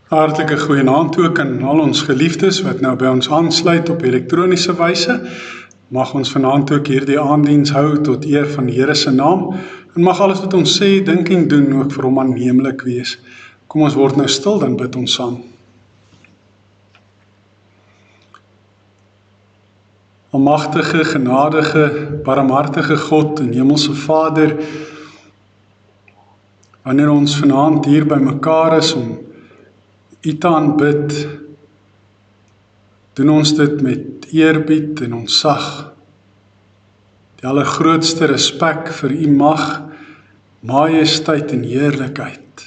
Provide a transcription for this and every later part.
Hartlike goeienaand ook aan al ons geliefdes wat nou by ons aansluit op elektroniese wyse. Mag ons vanaand ook hierdie aanddiens hou tot eer van die Here se naam en mag alles wat ons sê, dink en doen ook vir hom aanneemlik wees. Kom ons word nou stil, dan bid ons saam. Almagtige, genadige, barmhartige God en hemelse Vader, wanneer ons vanaand hier by mekaar is om U te aanbid, doen ons dit met eerbied en ontzag, die allergrootste respek vir U mag, majesteit en heerlikheid.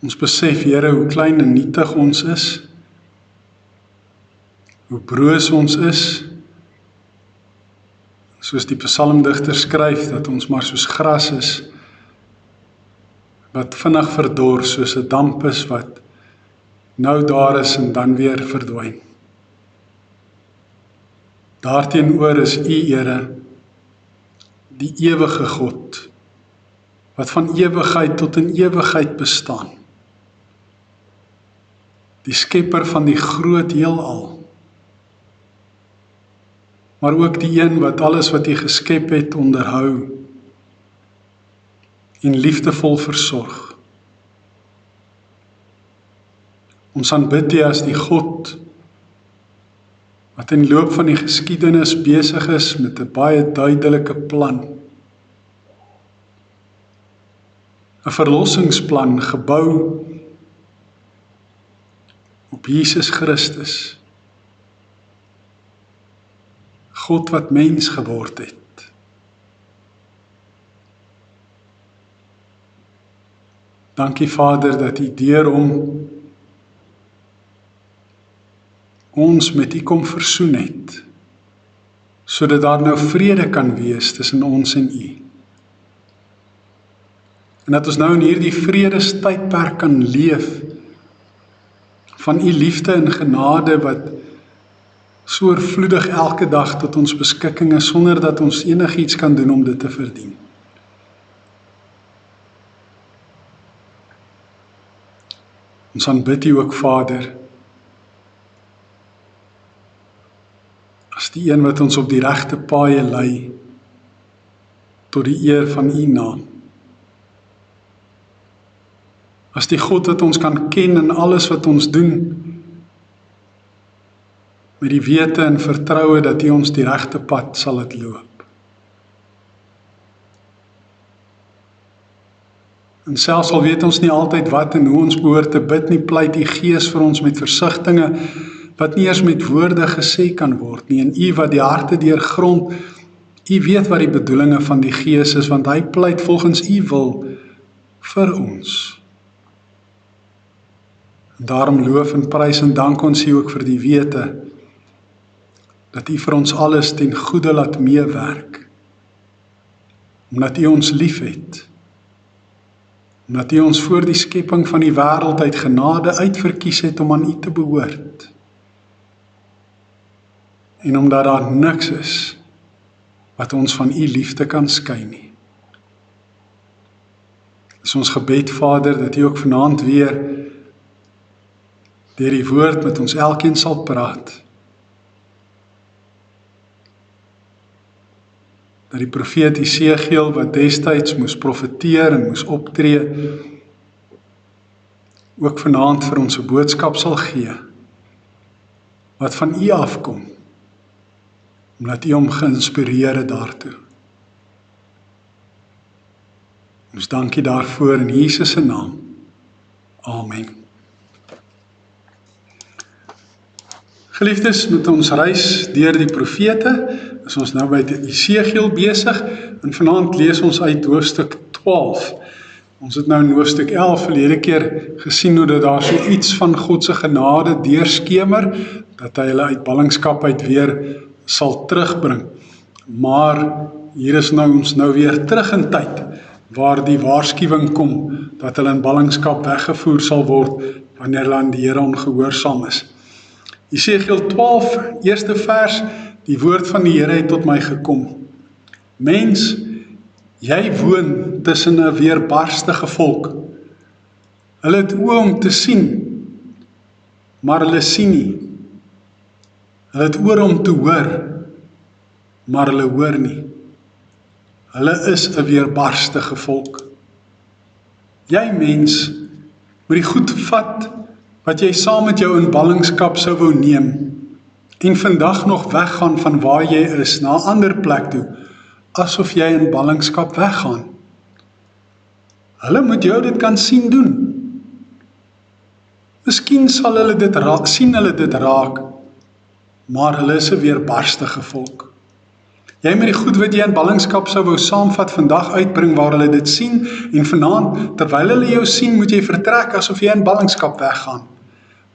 Ons besef, Here, hoe klein en nietig ons is, hoe broos ons is, soos die psalmdigter skryf, dat ons maar soos gras is, wat vinnig verdor, soos 'n damp is, wat nou daar is en dan weer verdwyn. Daarteenoor is U, Here, die ewige God, wat van ewigheid tot in ewigheid bestaan. Die skepper van die groot heelal, maar ook die een wat alles wat U geskep het onderhou en liefdevol versorg. Ons aanbid U as die God wat in die loop van die geskiedenis besig is met 'n baie duidelike plan. 'n Verlossingsplan gebou op Jesus Christus. God wat mens geword het. Dankie Vader dat U deur hom ons met U kom versoen het, sodat daar nou vrede kan wees tussen ons en U. En dat ons nou in hierdie vredestydperk kan leef, van U liefde en genade wat so oorvloedig elke dag tot ons beskikking is, sonder dat ons enigiets kan doen om dit te verdien. Ons aanbid U ook, Vader, as die een wat ons op die regte paaie lei, tot die eer van U naam. As die God wat ons kan ken in alles wat ons doen, met die wete en vertroue dat U ons die regte pad sal laat loop. En selfs al weet ons nie altyd wat en hoe ons behoort te bid nie, pleit U Gees vir ons met versigtinge, wat nie eers met woorde gesê kan word nie, en U wat die harte deurgrond, U weet wat die bedoelinge van die Gees is, want Hy pleit volgens U wil vir ons. En daarom loof en prys en dank ons U ook vir die wete, dat U vir ons alles ten goeie laat meewerk, omdat U ons lief het, omdat U ons voor die skepping van die wêreld uit genade uitverkies het om aan U te behoort, en omdat daar niks is wat ons van U liefde kan skei nie. Dis ons gebed, Vader, dat U ook vanaand weer deur die woord met ons elkeen sal praat, dat die profeet Jesegiel wat destyds moes profeteer en moes optree, ook vanaand vir ons 'n boodskap sal gee, wat van U afkom, omdat U hom geïnspireer het daartoe. Ons dankie daarvoor in Jesus se naam. Amen. Geliefdes, met ons reis deur die profete, is ons nou by Jesegiel besig, en vanaand lees ons uit hoofstuk 12. Ons het nou in hoofstuk 11 verlede keer gesien hoe dat daar so iets van God se genade deurskemer, dat Hy hulle uit ballingskap uit weer sal terugbring. Maar hier is ons nou weer terug in tyd, waar die waarskuwing kom, dat hulle in ballingskap weggevoer sal word, wanneer hulle aan die Here ongehoorsaam is. Jesegiel 12, eerste vers, die woord van die Here het tot my gekom. Mens, jy woon tussen 'n weerbarstige volk, Hulle het oë om te sien, maar hulle sien nie. Hulle het ore om te hoor, maar hulle hoor nie. Hulle is 'n weerbarstige volk. Jy mens, moet die goed vat wat jy saam met jou in ballingskap sou wou neem en vandag nog weggaan van waar jy is na 'n ander plek toe, asof jy in ballingskap weggaan. Hulle moet jou dit kan sien doen. Miskien sal hulle dit sien hulle dit raak, maar hulle is 'n weerbarstige volk. Jy moet die goed wat jy in ballingskap sou wou saamvat vandag uitbring waar hulle dit sien, en vanaand, terwyl hulle jou sien, moet jy vertrek asof jy in ballingskap weggaan.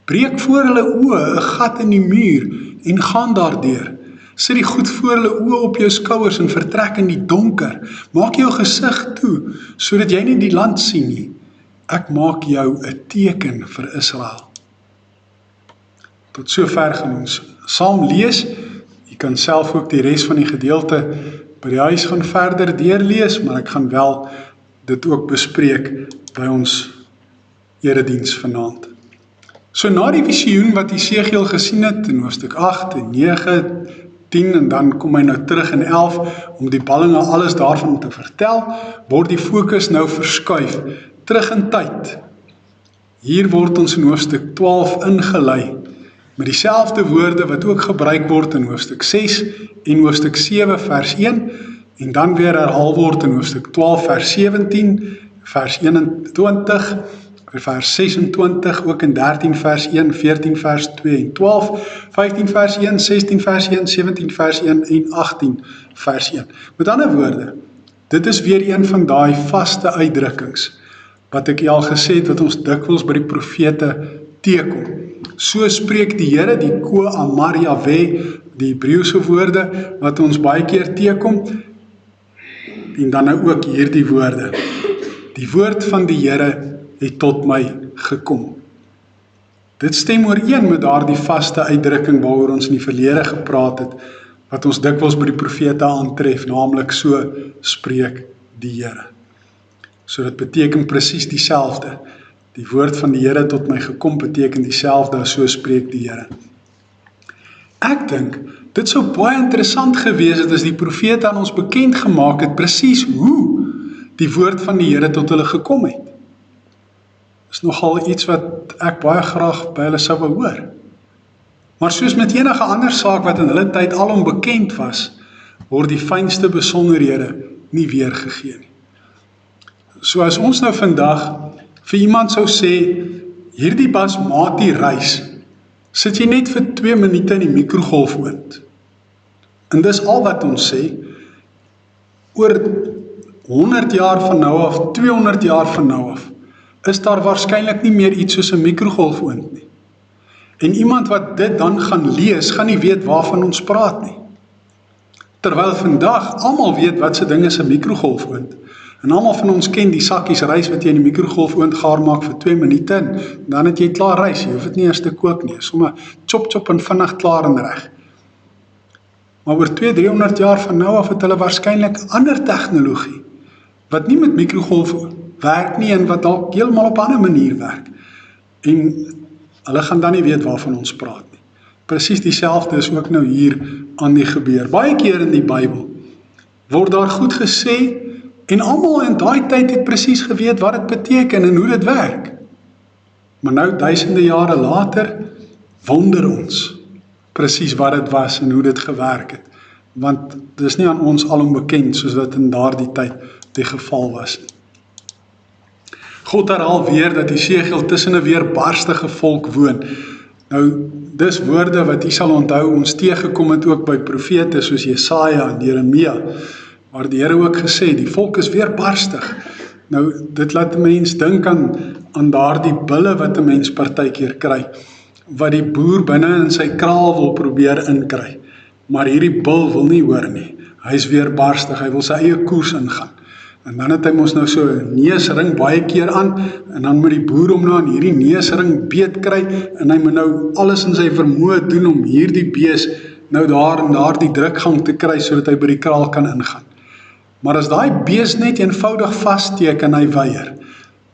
Breek voor hulle oë 'n gat in die muur en gaan daardeur. Sit die goed voor hulle oë op jou skouers en vertrek in die donker. Maak jou gesig toe, sodat jy nie die land sien nie. Ek maak jou 'n teken vir Israel. Tot sover gaan ons saam lees. Jy kan self ook die res van die gedeelte by die huis gaan verder deurlees, maar ek gaan wel dit ook bespreek by ons erediens vanaand. So na die visioen wat Jesegiel gesien het in hoofstuk 8 en 9, 10 en dan kom hy nou terug in 11 om die ballinge alles daarvan te vertel, word die fokus nou verskuif terug in tyd. Hier word ons in hoofstuk 12 ingelei met dieselfde woorde wat ook gebruik word in hoofstuk 6 en hoofstuk 7 vers 1 en dan weer herhaal word in hoofstuk 12 vers 17, vers 21, vers 26, ook in 13 vers 1, 14 vers 2 en 12, 15 vers 1, 16 vers 1, 17 vers 1 en 18 vers 1. Met ander woorde, dit is weer een van daai vaste uitdrukkings wat ek al gesê het, wat ons dikwels by die profete teekom. So spreek die Here, die Ko Amar Yahweh, die Hebreëse woorde, wat ons baie keer teekom, en dan nou ook hierdie woorde. Die woord van die Here het tot my gekom. Dit stem ooreen met daardie vaste uitdrukking waaroor ons in die verlede gepraat het, wat ons dikwels by die profete aantref, naamlik so spreek die Here. So dit beteken presies dieselfde. Die woord van die Here tot my gekom beteken dieselfde as so spreek die Here. Ek dink, dit sou baie interessant gewees het as die profete aan ons bekend gemaak het presies hoe die woord van die Here tot hulle gekom het. Is nogal iets wat ek baie graag by hulle sou wou hoor. Maar soos met enige ander saak wat in hulle tyd alom bekend was, word die fynste besonderhede nie weergegee nie. So as ons nou vandag vir iemand sou sê, hierdie basmati rys, sit jy net vir 2 minute in die mikrogolfoond. En dis al wat ons sê, oor 100 jaar van nou af, 200 jaar van nou af, is daar waarskynlik nie meer iets soos 'n mikrogolfoond nie. En iemand wat dit dan gaan lees, gaan nie weet waarvan ons praat nie. Terwyl vandag almal weet wat se ding is 'n mikrogolfoond. En almal van ons ken die sakkies rys wat jy in die mikrogolfoond gaar maak vir 2 minute en dan het jy klaar rys. Jy hoef dit nie eers te kook nie. Sommer chop en vinnig klaar en reg. Maar oor 200-300 jaar van nou af het hulle waarskynlik ander tegnologie wat nie met mikrogolf werk nie en wat dalk heeltemal op 'n ander manier werk. En hulle gaan dan nie weet waarvan ons praat nie. Presies dieselfde is ook nou hier aan die gebeur. Baie keer in die Bybel word daar goed gesê en almal in daai tyd het presies geweet wat dit beteken en hoe dit werk. Maar nou duisende jare later wonder ons presies wat dit was en hoe dit gewerk het. Want dit is nie aan ons alom bekend soos wat in daardie tyd die geval was. God herhaal weer dat Jesegiel tussen 'n weerbarstige volk woon. Nou, dis woorde wat jy sal onthou ons teëgekom het ook by profete soos Jesaja en Jeremia, waar die Here ook gesê, die volk is weerbarstig. Nou, dit laat 'n mens dink aan daardie bulle wat 'n mens partykeer kry, wat die boer binne in sy kraal wil probeer inkry. Maar hierdie bul wil nie hoor nie. Hy is weerbarstig, hy wil sy eie koers ingaan. En dan het hy mos nou so 'n neusring baie keer aan, en dan moet die boer hom nou aan hierdie neusring beet kry, en hy moet nou alles in sy vermoë doen om hierdie bees nou daar in daardie drukgang te kry, sodat hy by die kraal kan ingaan. Maar as daai bees net eenvoudig vassteek en hy weier,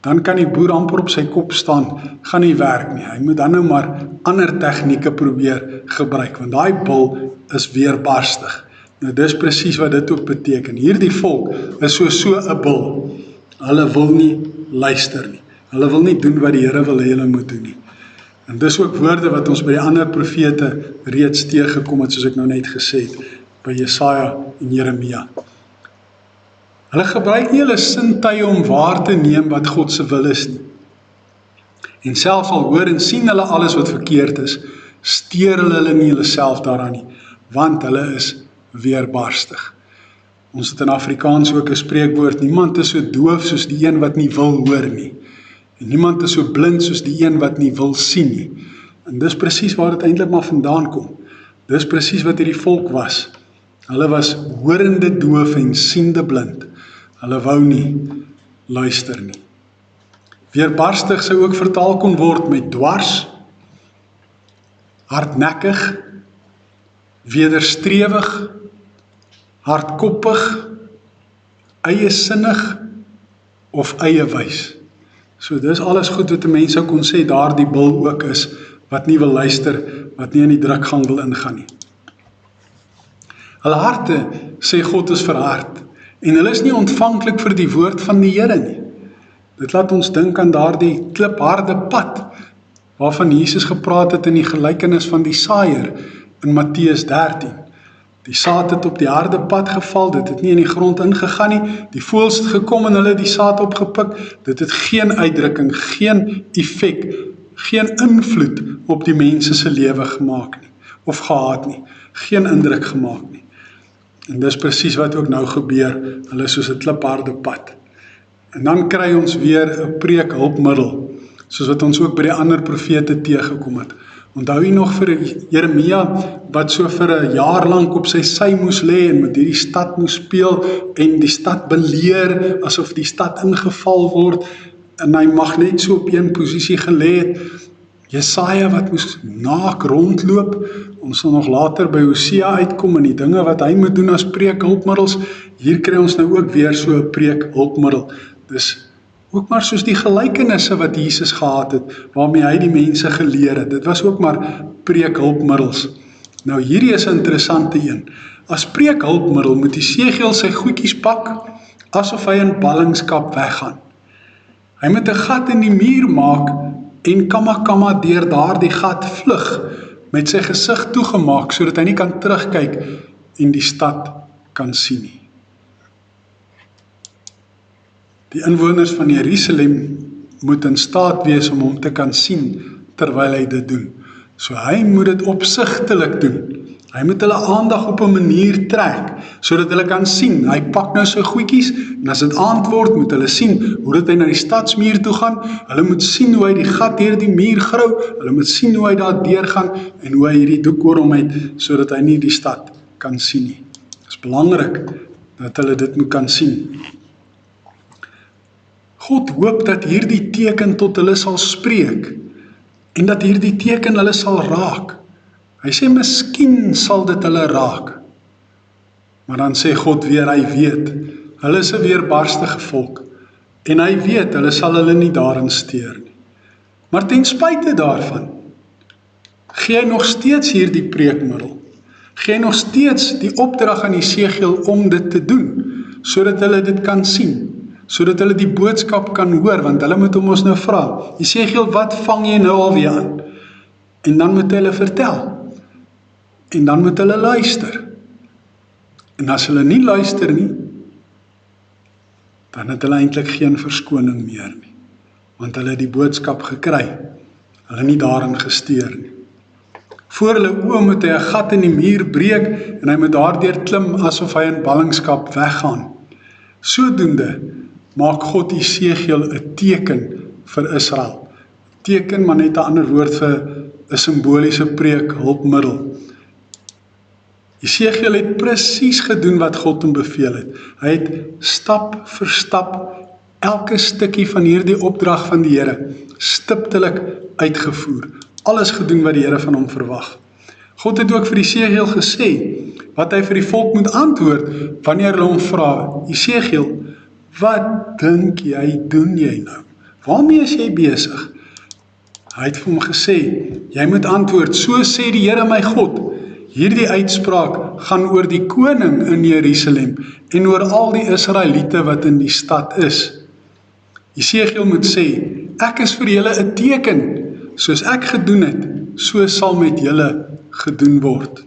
dan kan die boer amper op sy kop staan, gaan nie werk nie. Hy moet dan nou maar ander tegnieke probeer gebruik, want daai bil is weerbarstig. Nou dis presies wat dit ook beteken. Hierdie volk is so 'n bil. Hulle wil nie luister nie. Hulle wil nie doen wat die Here wil hê hulle moet doen nie. En dis ook woorde wat ons by die ander profete reeds teëgekom het, soos ek nou net gesê het, by Jesaja en Jeremia. Hulle gebruik nie hulle sintuie om waar te neem wat God se wil is nie. En selfs al hoor en sien hulle alles wat verkeerd is, steur hulle nie hulle self daaraan nie, want hulle is weerbarstig. Ons het in Afrikaans ook 'n spreekwoord, niemand is so doof soos die een wat nie wil hoor nie. En niemand is so blind soos die een wat nie wil sien nie. En dis presies waar dit eintlik maar vandaan kom. Dis presies wat hierdie volk was. Hulle was horende doof en siende blind. Hulle wou nie luister nie. Weerbarstig sou ook vertaal kon word met dwars, hardnekkig, wederstrewig, hardkoppig, eiesinnig of eiewys. So dis alles goed wat 'n mens sou kon sê daardie bil ook is, wat nie wil luister, wat nie in die drukgang wil ingaan nie. Hulle harte, sê God, is verhard, en hulle is nie ontvanklik vir die woord van die Here nie. Dit laat ons dink aan daardie klipharde pad, waarvan Jesus gepraat het in die gelykenis van die saaier in Matteus 13. Die saad het op die harde pad geval, dit het nie in die grond ingegaan nie, die voëls het gekom en hulle die saad opgepik, dit het geen uitdrukking, geen effek, geen invloed op die mense se lewe gemaak nie, of gehad nie, geen indruk gemaak nie. En dis presies wat ook nou gebeur, hulle is soos 'n klipharde pad. En dan kry ons weer 'n preekhulpmiddel, soos wat ons ook by die ander profete teëgekom het. Onthou jy nog vir Jeremia, wat so vir 'n jaar lank op sy sy moes lê en met hierdie stad moes speel en die stad beleer, asof die stad ingeval word, en hy mag net so op een posisie gelê het. Jesaja wat moes naak rondloop, ons sal nog later by Hosea uitkom en die dinge wat hy moet doen as preekhulpmiddels. Hier kry ons nou ook weer so 'n preekhulpmiddel. Dis ook maar soos die gelykenisse wat Jesus gehad het, waarmee hy die mense geleer het. Dit was ook maar preekhulpmiddels. Nou hierdie is 'n interessante een. As preekhulpmiddel moet Jesegiel sy goedjies pak, asof hy in ballingskap weggaan. Hy moet 'n gat in die muur maak en kamma deur daardie gat vlug, met sy gesig toegemaak, sodat hy nie kan terugkyk en die stad kan sien nie. Die inwoners van Jerusalem moet in staat wees om hom te kan sien terwyl hy dit doen. So hy moet dit opsigtelik doen. Hy moet hulle aandag op 'n manier trek, sodat hulle kan sien. Hy pak nou sy goedjies, en as dit aand word, moet hulle sien hoe dit hy na die stadsmuur toe gaan. Hulle moet sien hoe hy die gat deur die muur grou. Hulle moet sien hoe hy daar deurgaan en hoe hy hierdie doek oor hom het, sodat hy nie die stad kan sien nie. Dit is belangrik dat hulle dit moet kan sien. God hoop dat hierdie teken tot hulle sal spreek, en dat hierdie teken hulle sal raak. Hy sê, miskien sal dit hulle raak. Maar dan sê God weer, hy weet, hulle is 'n weerbarstige volk, en hy weet, hulle sal hulle nie daarin steur nie. Maar ten spyte daarvan, gee hy nog steeds hierdie preekmiddel, gee hy nog steeds die opdrag aan Jesegiel om dit te doen, sodat hulle dit kan sien, sodat hulle die boodskap kan hoor, want hulle moet hom ons nou vra, Jesegiel, wat vang jy nou alweer aan? En dan moet hulle vertel, en dan moet hulle luister. En as hulle nie luister nie, dan het hulle eintlik geen verskoning meer nie, want hulle het die boodskap gekry, hulle nie daarin gesteer nie. Voor hulle oë moet hy 'n gat in die muur breek, en hy moet daardeur klim, asof hy in ballingskap weggaan. Sodoende maak God Jesegiel 'n teken vir Israel. Teken, maar net 'n ander woord vir 'n simboliese preekhulpmiddel. Jesegiel het presies gedoen wat God hom beveel het. Hy het stap vir stap elke stukkie van hierdie opdrag van die Here stiptelik uitgevoer. Alles gedoen wat die Here van hom verwag. God het ook vir Jesegiel gesê wat hy vir die volk moet antwoord wanneer hulle hom vra, Jesegiel, wat dink jy, doen jy nou? Waarmee is jy besig? Hy het vir hom gesê, jy moet antwoord, so sê die Here my God, hierdie uitspraak gaan oor die koning in Jerusalem en oor al die Israeliete wat in die stad is. Jesegiel moet sê, ek is vir julle 'n teken, soos ek gedoen het, so sal met julle gedoen word.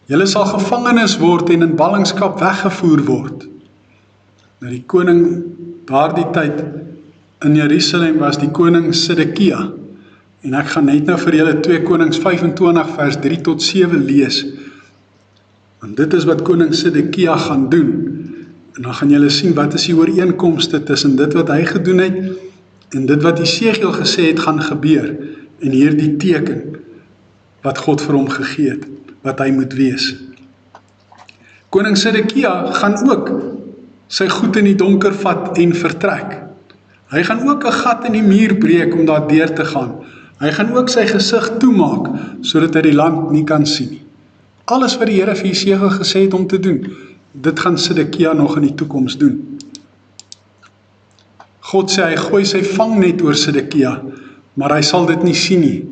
Julle sal gevangenes word en in ballingskap weggevoer word. Nou die koning daardie tyd in Jerusalem was die koning Sedekia. En ek gaan net nou vir julle 2 Konings 25 vers 3 tot 7 lees. En dit is wat koning Sedekia gaan doen. En dan gaan julle sien wat is die ooreenkomste tussen dit wat hy gedoen het en dit wat Jesegiel gesê het gaan gebeur en hierdie teken wat God vir hom gegee het, wat hy moet wees. Koning Sedekia gaan ook sy goed in die donker vat en vertrek. Hy gaan ook 'n gat in die muur breek om daar deur te gaan. Hy gaan ook sy gesig toemaak, sodat hy die land nie kan sien nie. Alles wat die Here vir Jesegiel gesê het om te doen, dit gaan Sedekia nog in die toekoms doen. God sê, hy gooi sy vangnet oor Sedekia, maar hy sal dit nie sien nie.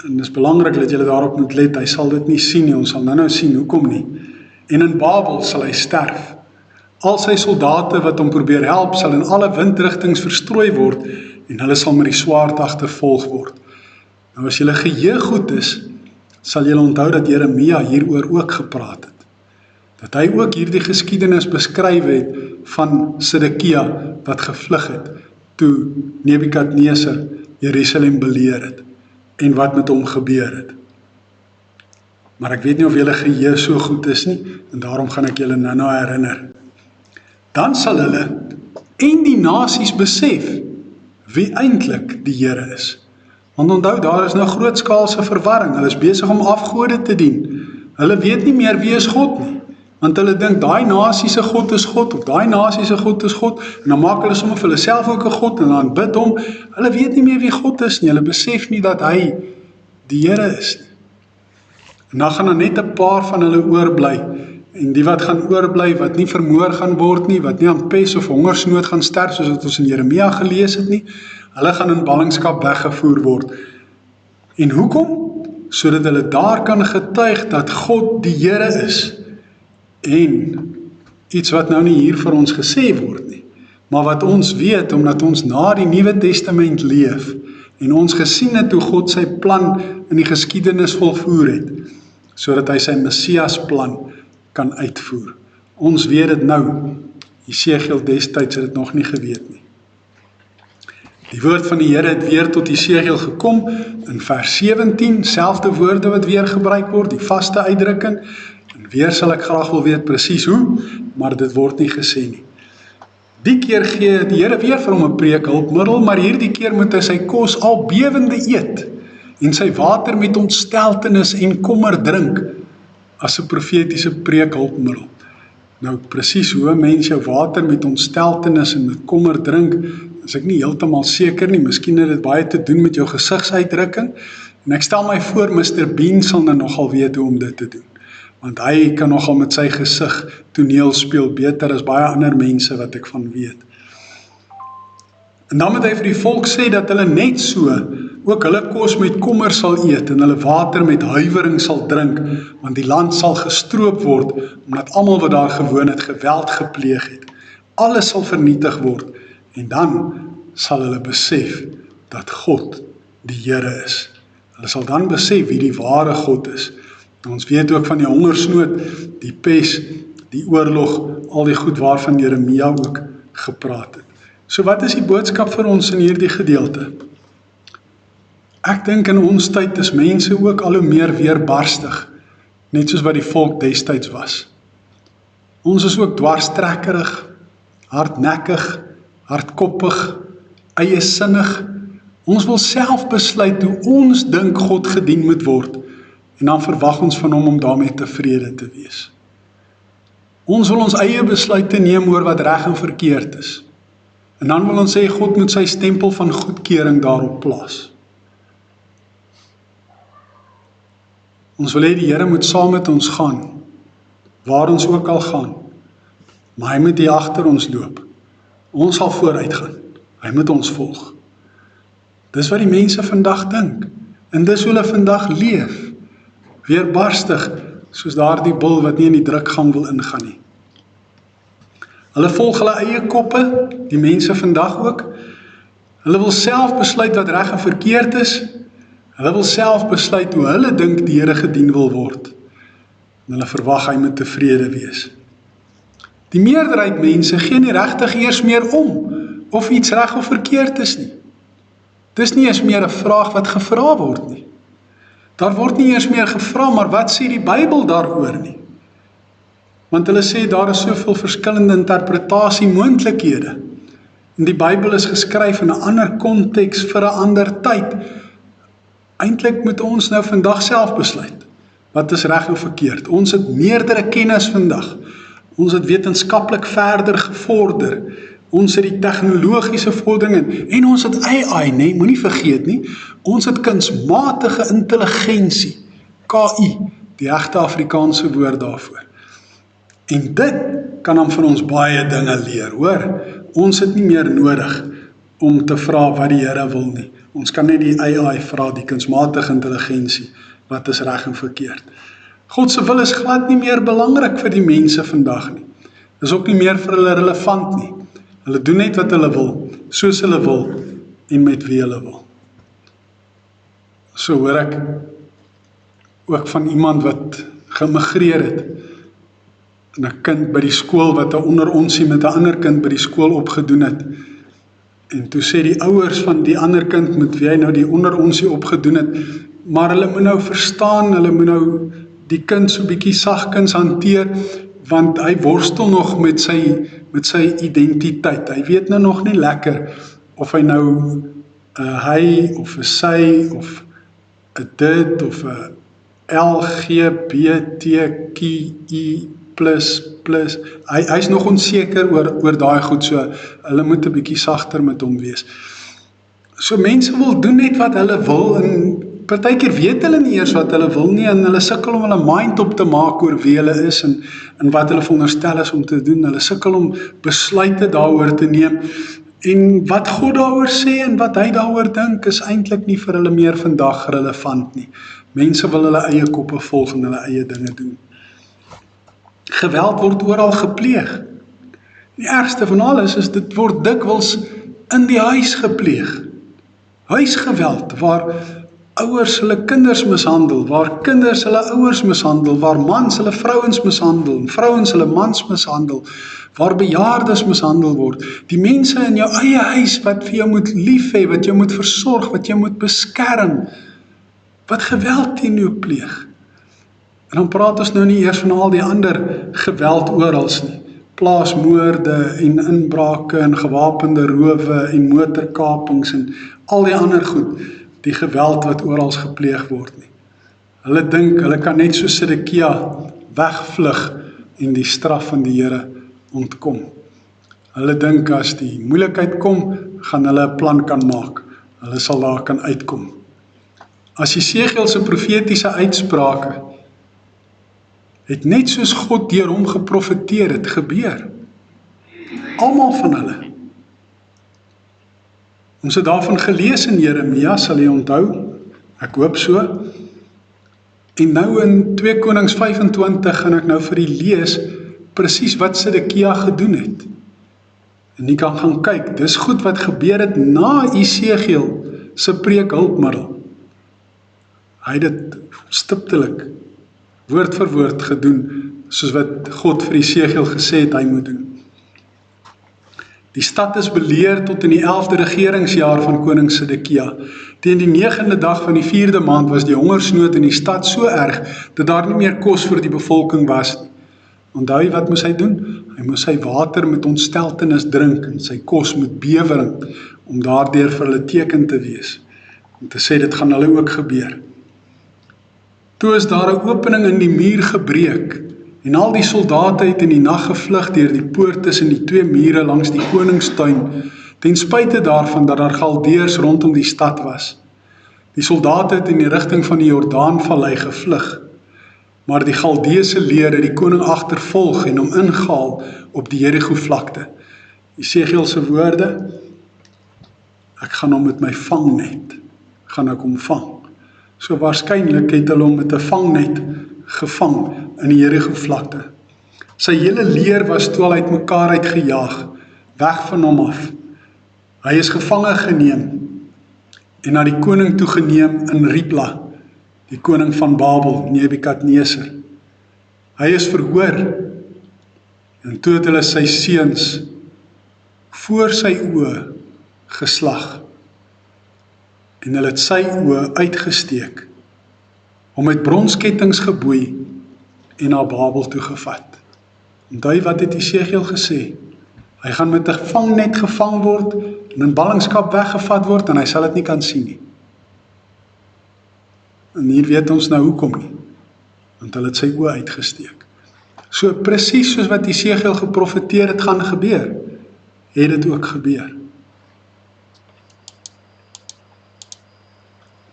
En dit is belangrik dat julle daarop moet let, hy sal dit nie sien nie, ons sal nou sien, hoekom nie. En in Babel sal hy sterf. Al sy soldate wat hom probeer help, sal in alle windrigtings verstrooi word, en hulle sal met die swaard agtervolg word. Nou as julle geheue goed is, sal julle onthou dat Jeremia hieroor ook gepraat het. Dat hy ook hierdie geskiedenis beskryf het van Sedekia wat gevlug het, toe Nebukadneser Jerusalem beleer het, en wat met hom gebeur het. Maar ek weet nie of julle geheue so goed is nie, en daarom gaan ek julle nou herinner. Dan sal hulle en die nasies besef wie eintlik die Here is. Want onthou, daar is nou grootskaalse verwarring. Hulle is besig om afgode te dien. Hulle weet nie meer wie is God nie. Want hulle dink, daai nasie se God is God, of daai nasie se God is God, en dan maak hulle sommer vir hulle self ook 'n God, en dan bid hom. Hulle weet nie meer wie God is nie. Hulle besef nie dat hy die Here is nie. En dan gaan net 'n paar van hulle oorbly. En die wat gaan oorbly, wat nie vermoor gaan word nie, wat nie aan pes of hongersnood gaan sterf, soos wat ons in Jeremia gelees het nie, hulle gaan in ballingskap weggevoer word. En hoekom? Sodat hulle daar kan getuig dat God die Here is. En iets wat nou nie hier vir ons gesê word nie, maar wat ons weet, omdat ons na die Nuwe Testament leef, en ons gesien het hoe God sy plan in die geskiedenis volvoer het, sodat hy sy Messias plan kan uitvoer. Ons weet dit nou, Jesegiel destyds het dit nog nie geweet nie. Die woord van die Here het weer tot Jesegiel gekom, in vers 17, selfde woorde wat weer gebruik word, die vaste uitdrukking, en weer sal ek graag wil weet presies hoe, maar dit word nie gesê nie. Die keer gee die Here weer vir hom 'n preekhulpmiddel, maar hierdie keer moet hy sy kos al bewende eet, en sy water met ontsteltenis en kommer drink, as 'n profetiese preekhulpmiddel. Nou presies hoe 'n mens jou water met ontsteltenis en met kommer drink, is ek nie heeltemal seker nie. Miskien het dit baie te doen met jou gesigsuitdrukking, en ek stel my voor Mr. Bean sal nou nogal weet hoe om dit te doen, want hy kan nogal met sy gesig toneel speel beter as baie ander mense wat ek van weet. En dan moet hy vir die volk sê dat hulle net so ook hulle kos met kommer sal eet en hulle water met huiwering sal drink, want die land sal gestroop word, omdat almal wat daar gewoon het geweld gepleeg het. Alles sal vernietig word, en dan sal hulle besef dat God die Here is. Hulle sal dan besef wie die ware God is. En ons weet ook van die hongersnood, die pes, die oorlog, al die goed waarvan Jeremia ook gepraat het. So wat is die boodskap vir ons in hierdie gedeelte? Ek dink in ons tyd is mense ook al hoe meer weerbarstig, net soos wat die volk destyds was. Ons is ook dwarstrekkerig, hardnekkig, hardkoppig, eiesinnig. Ons wil self besluit hoe ons dink God gedien moet word, en dan verwag ons van hom om daarmee tevrede te wees. Ons wil ons eie besluite neem oor wat reg en verkeerd is. En dan wil ons sê God moet sy stempel van goedkeuring daarop plaas. Ons wil hê die Here moet saam met ons gaan, waar ons ook al gaan, maar hy moet hier agter ons loop. Ons sal vooruit gaan. Hy moet ons volg. Dis wat die mense vandag dink. En dis hoe hulle vandag leef. Weerbarstig, soos daardie bul wat nie in die drukgang wil ingaan nie. Hulle volg hulle eie koppe, die mense vandag ook. Hulle wil self besluit wat reg en verkeerd is. Hulle wil self besluit hoe hulle dink die Here gedien wil word. En hulle verwag hy moet tevrede wees. Die meerderheid mense gee nie regtig eers meer om of iets reg of verkeerd is nie. Dis nie eens meer 'n vraag wat gevra word nie. Daar word nie eers meer gevra, maar wat sê die Bybel daaroor nie? Want hulle sê daar is soveel verskillende interpretasiemoondlikhede. En die Bybel is geskryf in 'n ander konteks vir 'n ander tyd. Eintlik moet ons nou vandag self besluit. Wat is reg en verkeerd? Ons het meerdere kennis vandag. Ons het wetenskaplik verder gevorder. Ons het die tegnologiese vordering en ons het AI, nee, moenie vergeet nie. Ons het kunsmatige intelligensie, KI, die regte Afrikaanse woord daarvoor. En dit kan dan vir ons baie dinge leer, hoor. Ons het nie meer nodig om te vra wat die Here wil nie. Ons kan net die AI vra, die kunsmatige intelligensie, wat is reg en verkeerd. God se wil is glad nie meer belangrik vir die mense vandag nie. Is ook nie meer vir hulle relevant nie. Hulle doen net wat hulle wil, soos hulle wil en met wie hulle wil. So hoor ek ook van iemand wat geïmmigreer het, en 'n kind by die skool wat 'n onderonsie met 'n ander kind by die skool opgedoen het. En toe sê die ouers van die ander kind met wie hy nou die onderonsie opgedoen het, maar hulle moet nou verstaan, hulle moet nou die kind so bietjie sagkens hanteer, want hy worstel nog met sy identiteit. Hy weet nou nog nie lekker of hy nou hy of 'n sy of 'n dit of 'n LGBTQI++. Hy is nog onseker oor daai goed, so hulle moet 'n bietjie sagter met hom wees. So mense wil doen net wat hulle wil en partykeer weet hulle nie eers wat hulle wil nie en hulle sukkel om hulle mind op te maak oor wie hulle is en wat hulle veronderstel is om te doen. Hulle sukkel om besluite daaroor te neem en wat God daaroor sê en wat hy daaroor dink is eintlik nie vir hulle meer vandag relevant nie. Mense wil hulle eie koppe volg en hulle eie dinge doen. Geweld word oral gepleeg. Die ergste van alles is dit word dikwels in die huis gepleeg. Huisgeweld waar ouers hulle kinders mishandel, waar kinders hulle ouers mishandel, waar mans hulle vrouens mishandel, en vrouens hulle mans mishandel, waar bejaardes mishandel word. Die mense in jou eie huis wat vir jou moet lief hê, wat jou moet versorg, wat jou moet beskerm, wat geweld teen jou pleeg. En dan praat ons nou nie eers van al die ander geweld orals nie. Plaasmoorde en inbrake en gewapende rowe en motorkapings en al die ander goed, die geweld wat orals gepleeg word nie. Hulle dink, hulle kan net so Sedekia wegvlug en die straf van die Here ontkom. Hulle dink as die moeilikheid kom, gaan hulle 'n plan kan maak. Hulle sal daar kan uitkom. As Jesegiel se profetiese uitsprake het net soos God deur hom geprofeteer het gebeur. Almal van hulle. Ons het daarvan gelees in Jeremia, sal jy onthou? Ek hoop so. En nou in 2 Konings 25 gaan ek nou vir u lees presies wat Sedekia gedoen het. En jy kan gaan kyk, dis goed wat gebeur het na Jesegiel se preekhulpmiddel. Hy het dit stiptelik woord vir woord gedoen, soos wat God vir Jesegiel gesê het hy moet doen. Die stad is beleer tot in die 11de regeringsjaar van koning Sedekia. Teen die 9de dag van die 4de maand was die hongersnood in die stad so erg, dat daar nie meer kos vir die bevolking was nie. Onthou wat moes hy doen? Hy moes sy water met ontsteltenis drink, en sy kos met bewering, om daardeur vir hulle teken te wees, om te sê dit gaan hulle ook gebeur. Toe is daar 'n opening in die muur gebreek, en al die soldate het in die nag gevlug deur die poort tussen die 2 mure langs die koningstuin, ten spyte daarvan dat daar Galdeërs rondom die stad was. Die soldate het in die rigting van die Jordaanvallei gevlug, maar die Galdeëse leer het die koning agtervolg en hom ingehaal op die Jerigo vlakte. Jesegiel se woorde: ek gaan hom met my vangnet, gaan ek hom vang. So waarskynlik het hulle hom met 'n vangnet gevang in die Jerigo-vlakte. Sy hele leer was toe al uitmekaar uitgejaag, weg van hom af. Hy is gevange geneem en na die koning toegeneem in Ribla, die koning van Babel, Nebukadneser. Hy is verhoor en toe het hulle sy seuns voor sy oë geslag en hulle het sy oë uitgesteek, hom met bronskettinge geboei en na Babel toegevat. Onthou wat het Jesegiel gesê? Hy gaan met 'n vangnet gevang word en in ballingskap weggevat word en hy sal dit nie kan sien nie. En hier weet ons nou hoekom nie, want hulle het sy oë uitgesteek. So presies soos wat Jesegiel geprofeteer het gaan gebeur, het dit ook gebeur.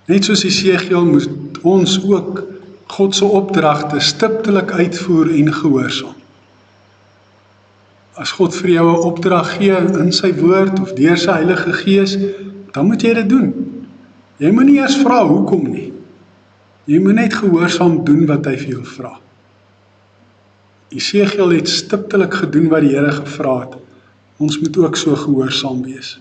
Net soos Jesegiel moet ons ook God se opdragte stiptelik uitvoer en gehoorsaam. As God vir jou 'n opdrag gee in sy woord of deur sy Heilige Gees, dan moet jy dit doen. Jy moet nie eers vra hoekom nie. Jy moet net gehoorsaam doen wat hy vir jou vra. Jesegiel het stiptelik gedoen wat die Here gevra het. Ons moet ook so gehoorsaam wees.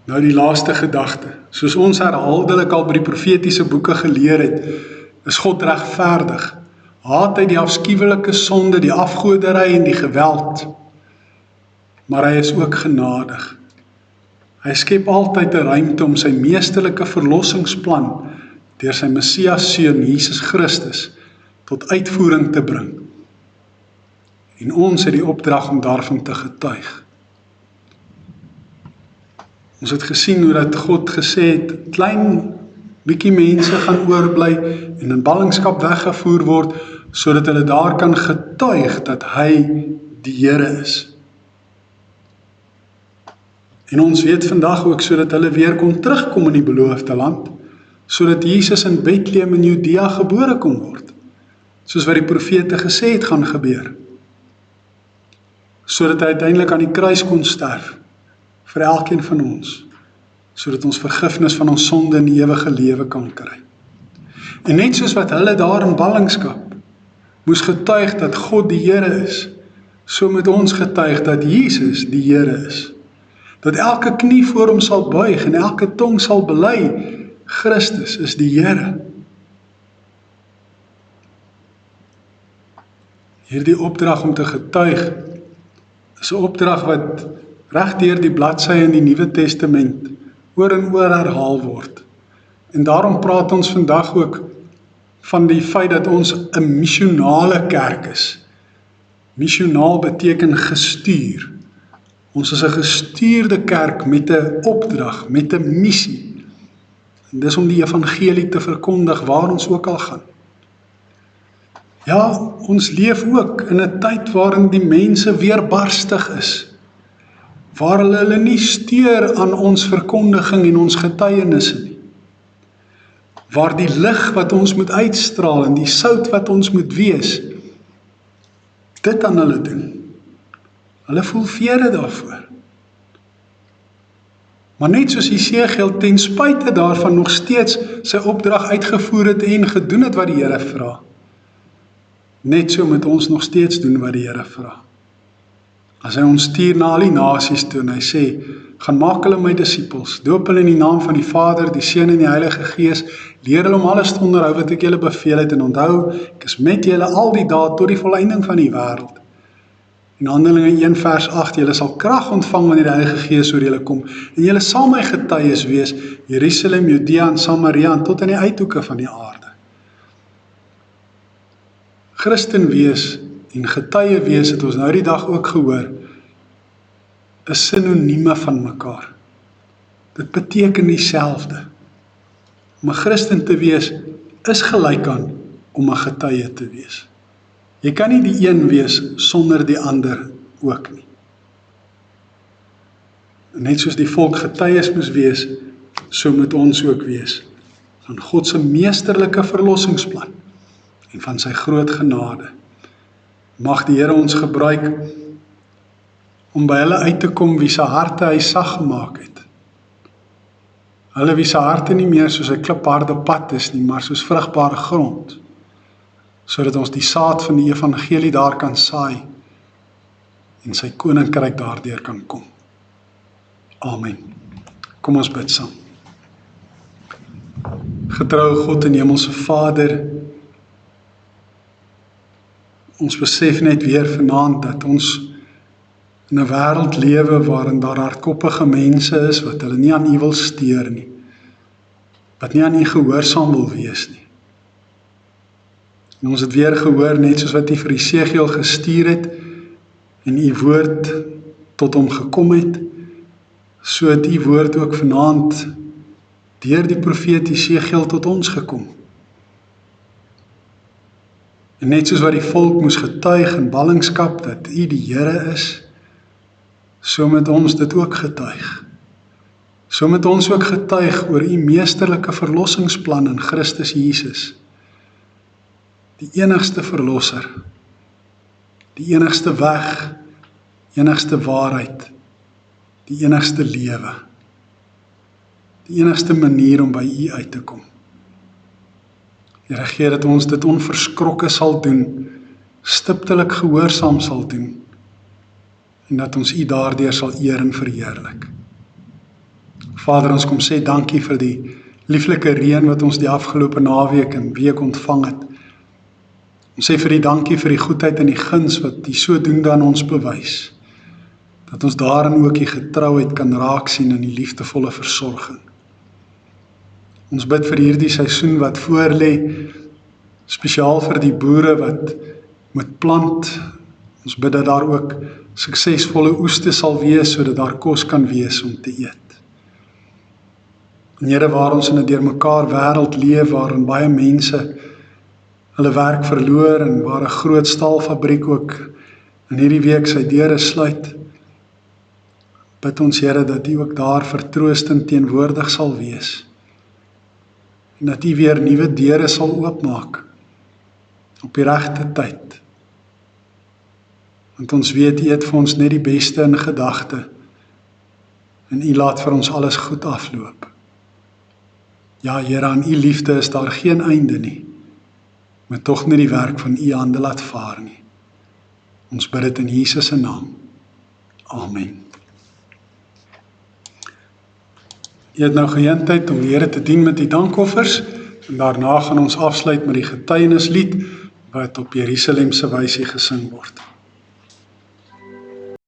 Nou die laaste gedagte. Soos ons herhaaldelik al by die profetiese boeke geleer het, is God regverdig. Haat hy die afskuwelike sonde, die afgodery en die geweld. Maar hy is ook genadig. Hy skep altyd 'n ruimte om sy meesterlike verlossingsplan deur sy Messias seun Jesus Christus tot uitvoering te bring. En ons het die opdrag om daarvan te getuig. Ons het gesien hoe dat God gesê het, klein bietjie mense gaan oorbly en in ballingskap weggevoer word, sodat hulle daar kan getuig dat hy die Here is. En ons weet vandag ook sodat hulle weer kon terugkom in die beloofde land, sodat Jesus in Bethlehem in Judea gebore kon word, soos wat die profete gesê het gaan gebeur, sodat hy uiteindelik aan die kruis kon sterf, vir elkeen van ons, sodat ons vergifnis van ons sonde en die ewige lewe kan kry. En net soos wat hulle daar in ballingskap moes getuig dat God die Here is, so moet ons getuig dat Jesus die Here is. Dat elke knie voor hom sal buig en elke tong sal bely, Christus is die Here. Hierdie opdrag om te getuig is 'n opdrag wat reg deur die bladsye in die Nuwe Testament oor en oor herhaal word. En daarom praat ons vandag ook van die feit dat ons 'n missionale kerk is. Missionaal beteken gestuur. Ons is 'n gestuurde kerk met 'n opdrag, met 'n missie. En dis om die evangelie te verkondig waar ons ook al gaan. Ja, ons leef ook in 'n tyd waarin die mense weerbarstig is, waar hulle nie steur aan ons verkondiging en ons getuienisse nie, waar die lig wat ons moet uitstraal en die sout wat ons moet wees, dit aan hulle doen. Hulle voel vere daarvoor. Maar net soos Jesegiel ten spyte daarvan nog steeds sy opdrag uitgevoer het en gedoen het wat die Here vra, net so moet ons nog steeds doen wat die Here vra. As hy ons stuur na al die nasies toe en hy sê, gaan maak hulle my disippels, doop hulle in die naam van die Vader, die Seun en die Heilige Gees, leer hulle om alles te onderhou wat ek julle beveel het en onthou, ek is met julle al die dae tot die volëinding van die wêreld. In Handelinge 1 vers 8, julle sal krag ontvang wanneer die Heilige Gees oor julle kom, en julle sal my getuies wees, Jerusalem, Judea en Samaria en tot in die uithoeke van die aarde. Christen wees en getuie wees, het ons nou die dag ook gehoor, is sinonieme van mekaar. Dit beteken dieselfde. Om 'n Christen te wees, is gelyk aan om 'n getuie te wees. Jy kan nie die een wees sonder die ander ook nie. Net soos die volk getuies moes wees, so moet ons ook wees, van God se meesterlike verlossingsplan, en van sy groot genade. Mag die Here ons gebruik om by hulle uit te kom wie se harte hy sag gemaak het. Hulle wie se harte nie meer soos 'n klipharde pad is nie, maar soos vrugbare grond, sodat ons die saad van die evangelie daar kan saai en sy koninkryk daardeur kan kom. Amen. Kom ons bid saam. Getroue God en Hemelse Vader, ons besef net weer vanaand dat ons in 'n wêreld lewe waarin daar hardkoppige mense is wat hulle nie aan U wil steur nie, wat nie aan U gehoorsaam wil wees nie. En ons het weer gehoor, net soos wat U vir Esegiel gestuur het en U woord tot hom gekom het, so het U woord ook vanaand deur die profeet Esegiel tot ons gekom. En net soos wat die volk moes getuig in ballingskap dat U die Here is, so moet ons dit ook getuig. So moet ons ook getuig oor U meesterlike verlossingsplan in Christus Jesus, die enigste verlosser, die enigste weg, enigste waarheid, die enigste lewe, die enigste manier om by U uit te kom. Here, gee dat ons dit onverskrokke sal doen, stiptelik gehoorsaam sal doen, en dat ons U daardeur sal eer en verheerlik. Vader, ons kom sê dankie vir die lieflike reën wat ons die afgelope naweek en week ontvang het. Ons sê vir die dankie vir die goedheid en die guns wat die sodoende aan ons bewys, dat ons daarin ook die getrouheid kan raak sien in die liefdevolle versorging. Ons bid vir hierdie seisoen wat voor lê, spesiaal vir die boere wat moet plant. Ons bid dat daar ook suksesvolle oeste sal wees, sodat daar kos kan wees om te eet. En Here, waar ons in 'n deurmekaar wêreld leef, waarin baie mense hulle werk verloor en waar 'n groot staalfabriek ook in hierdie week sy deure sluit, bid ons, Here, dat U ook daar vertroostend teenwoordig sal wees en dat U weer nuwe deure sal oopmaak op die regte tyd. Want ons weet U het vir ons net die beste in gedagte en U laat vir ons alles goed afloop. Ja, Here, aan U liefde is daar geen einde nie, maar tog nie die werk van U hande laat vaar nie. Ons bid dit in Jesus se naam. Amen. Jy het nou geleentheid om die Here te dien met die dankoffers, en daarna gaan ons afsluit met die getuienislied wat op Jerusalem se wysie gesing word.